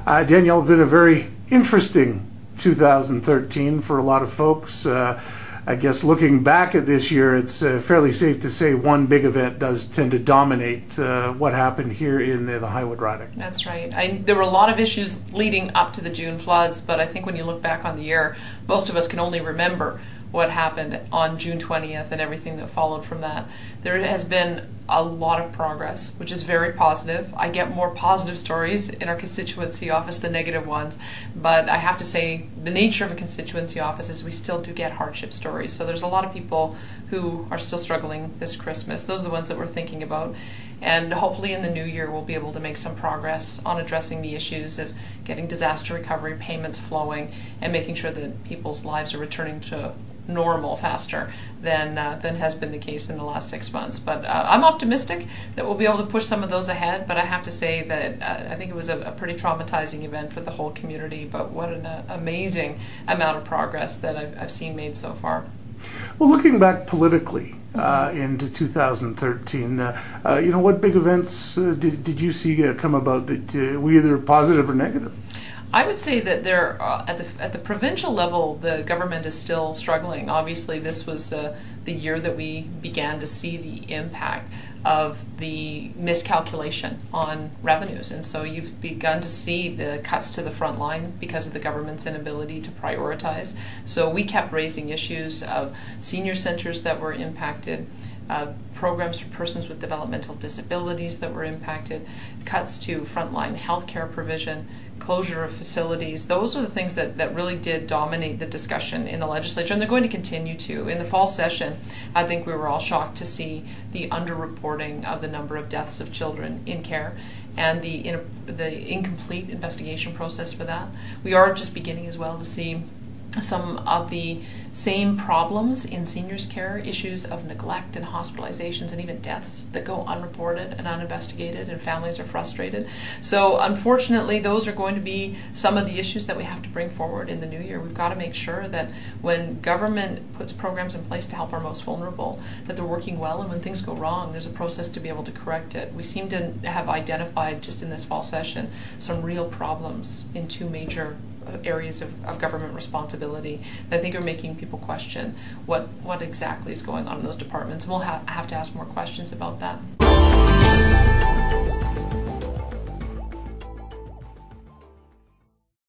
Danielle, it's been a very interesting 2013 for a lot of folks. I guess looking back at this year, it's fairly safe to say one big event does tend to dominate what happened here in the Highwood riding. That's right. There were a lot of issues leading up to the June floods, but I think when you look back on the year, most of us can only remember what happened on June 20th and everything that followed from that. There has been a lot of progress, which is very positive. I get more positive stories in our constituency office than negative ones, but I have to say the nature of a constituency office is we still do get hardship stories. So there's a lot of people who are still struggling this Christmas. Those are the ones that we're thinking about. And hopefully in the new year we'll be able to make some progress on addressing the issues of getting disaster recovery payments flowing and making sure that people's lives are returning to normal faster than has been the case in the last 6 months. But I'm optimistic that we'll be able to push some of those ahead, but I have to say that I think it was a pretty traumatizing event for the whole community, but what an amazing amount of progress that I've seen made so far. Well, looking back politically into 2013, what big events did you see come about that were either positive or negative? I would say that there, at the provincial level, the government is still struggling. Obviously, this was the year that we began to see the impact of the miscalculation on revenues, and so you've begun to see the cuts to the front line because of the government's inability to prioritize. So we kept raising issues of senior centers that were impacted, programs for persons with developmental disabilities that were impacted, cuts to frontline healthcare provision, closure of facilities. Those are the things that really did dominate the discussion in the legislature, and they're going to continue to. In the fall session, I think we were all shocked to see the underreporting of the number of deaths of children in care and the incomplete investigation process for that. We are just beginning as well to see some of the same problems in seniors care, issues of neglect and hospitalizations and even deaths that go unreported and uninvestigated, and families are frustrated. So unfortunately, those are going to be some of the issues that we have to bring forward in the new year. We've got to make sure that when government puts programs in place to help our most vulnerable, that they're working well, and when things go wrong, there's a process to be able to correct it. We seem to have identified just in this fall session some real problems in two major areas of government responsibility that I think are making people question what exactly is going on in those departments. And we'll have to ask more questions about that.